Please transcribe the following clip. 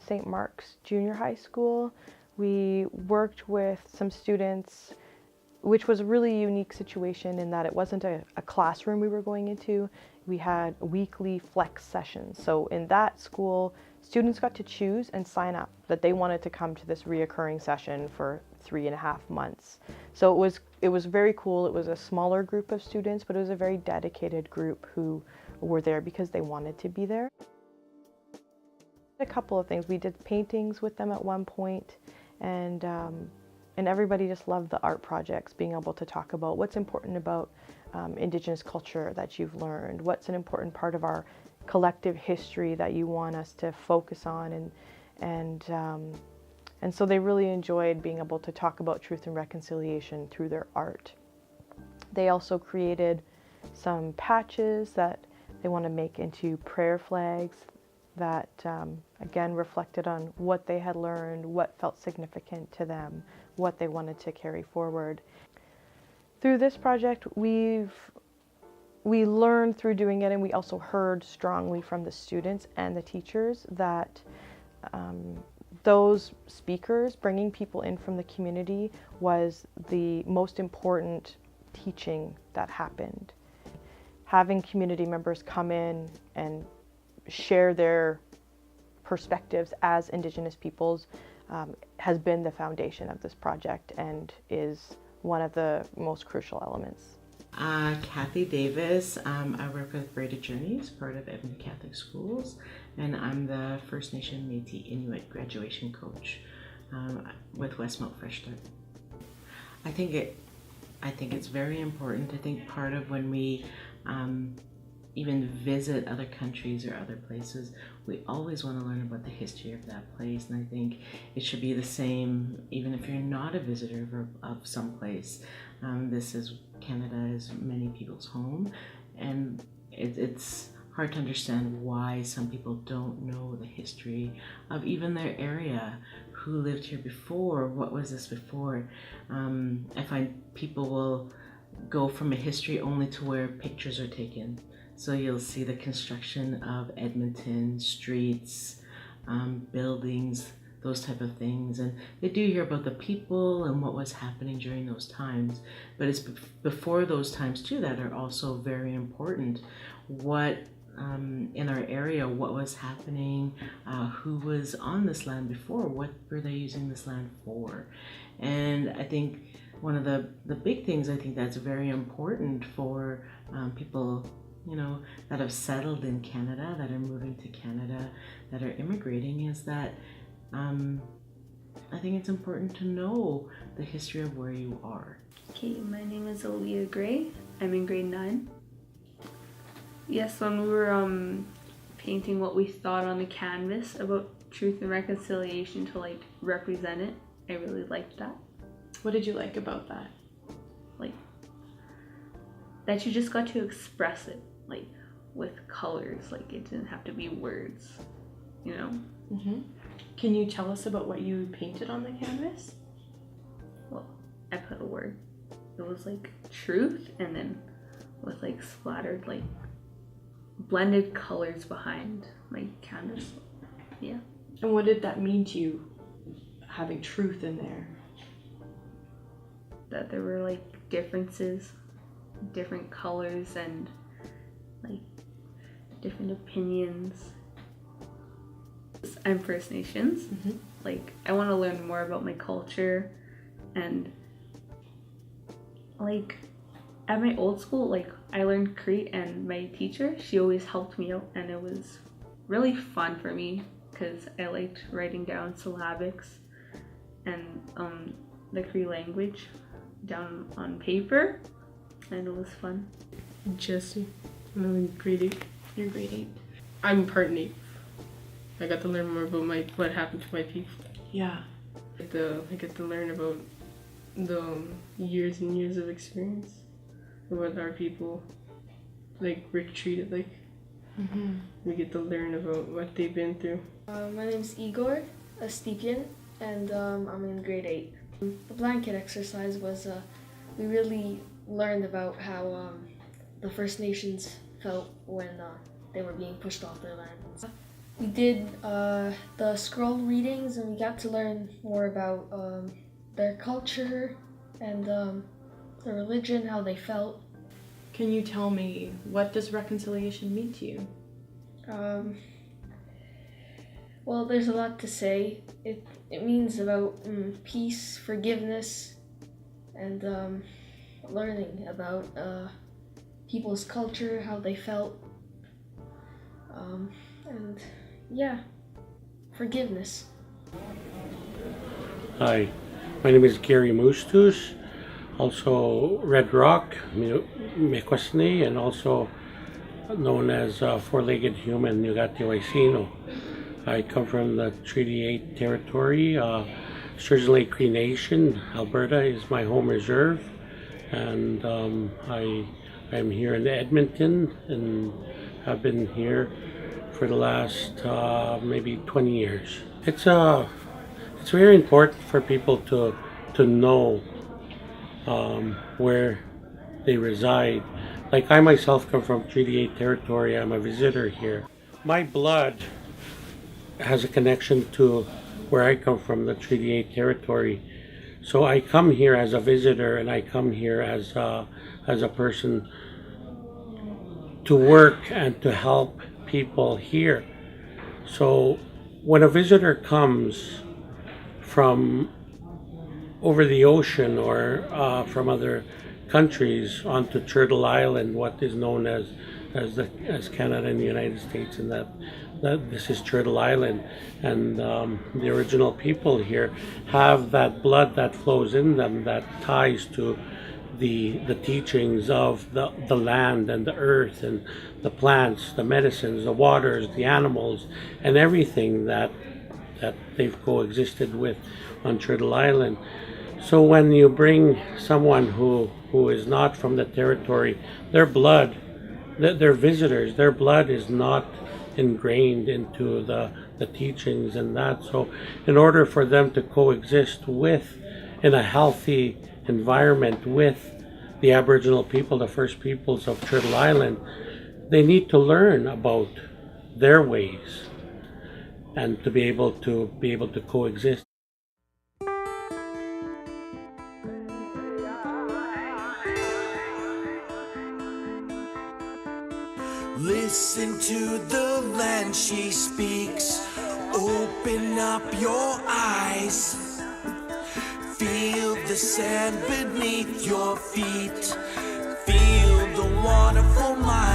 St. Mark's Junior High School. We worked with some students, which was a really unique situation in that it wasn't a classroom we were going into. We had weekly flex sessions. So in that school, students got to choose and sign up that they wanted to come to this reoccurring session for 3.5 months. So it was very cool. It was a smaller group of students, but it was a very dedicated group who were there because they wanted to be there. A couple of things. We did paintings with them at one point, and everybody just loved the art projects, being able to talk about what's important about Indigenous culture that you've learned, what's an important part of our collective history that you want us to focus on, and so they really enjoyed being able to talk about truth and reconciliation through their art. They also created some patches that they want to make into prayer flags that again reflected on what they had learned, what felt significant to them, what they wanted to carry forward. Through this project, we learned through doing it, and we also heard strongly from the students and the teachers that those speakers, bringing people in from the community, was the most important teaching that happened. Having community members come in and share their perspectives as Indigenous peoples has been the foundation of this project and is one of the most crucial elements. Kathy Davis. I work with Braided Journeys, part of Edmonton Catholic Schools, and I'm the First Nation Métis Inuit graduation coach with Westmount Fresh Start. I think it's very important. I think part of when we even visit other countries or other places, we always want to learn about the history of that place, and I think it should be the same even if you're not a visitor of some place. Canada is many people's home, and it's hard to understand why some people don't know the history of even their area, who lived here before, what was this before. I find people will go from a history only to where pictures are taken. So you'll see the construction of Edmonton, streets, buildings, those type of things. And they do hear about the people and what was happening during those times. But it's before those times too that are also very important. What in our area, what was happening, who was on this land before, what were they using this land for? And I think one of the big things I think that's very important for people, you know, that have settled in Canada, that are moving to Canada, that are immigrating, is that I think it's important to know the history of where you are. Okay, my name is Aaliyah Gray. I'm in grade 9. Yes, when we were painting what we thought on the canvas about truth and reconciliation to like represent it, I really liked that. What did you like about that? Like that you just got to express it like with colors, like it didn't have to be words, you know? Mm-hmm. Can you tell us about what you painted on the canvas? Well, I put a word. It was like truth, and then with like splattered like blended colors behind my canvas. Yeah. And what did that mean to you, having truth in there? That there were like differences, different colors, and like different opinions. I'm First Nations. Mm-hmm. Like I want to learn more about my culture, and like at my old school, like I learned Cree, and my teacher, she always helped me out, and it was really fun for me because I liked writing down syllabics and the Cree language down on paper, and it was fun. Jesse, I'm in grade 8. You're grade 8. I'm part Native. I got to learn more about what happened to my people. Yeah. I get to learn about the years and years of experience of what our people like were treated like. Mm-hmm. We get to learn about what they've been through. My name's Igor Astipian, and I'm in grade 8. The blanket exercise was we really learned about how the First Nations felt when they were being pushed off their lands. We did the scroll readings, and we got to learn more about their culture and their religion, how they felt. Can you tell me, what does reconciliation mean to you? Well, there's a lot to say. It means about peace, forgiveness, and learning about people's culture, how they felt, and yeah, forgiveness. Hi, my name is Gary Mustus, also Red Rock, Mekwesne, and also known as Four-Legged Human, Nugati Waisino. I come from the Treaty 8 territory. Sturgeon Lake Cree Nation, Alberta is my home reserve, and I am here in Edmonton and have been here for the last maybe 20 years. It's very important for people to know where they reside. Like I myself come from Treaty 8 territory. I'm a visitor here. My blood has a connection to where I come from, the Treaty 8 territory. So I come here as a visitor, and I come here as a person to work and to help people here. So when a visitor comes from over the ocean or from other countries onto Turtle Island, what is known as Canada and the United States, and that this is Turtle Island, and the original people here have that blood that flows in them that ties to the teachings of the land and the earth and the plants, the medicines, the waters, the animals, and everything that they've coexisted with on Turtle Island. So when you bring someone who is not from the territory, their blood, they're visitors, their blood is not ingrained into the teachings and that. So in order for them to coexist in a healthy environment with the Aboriginal people, the first peoples of Turtle Island, they need to learn about their ways and to be able to coexist. Listen to the land she speaks. Open up your eyes. Feel the sand beneath your feet. Feel the wonderful mind.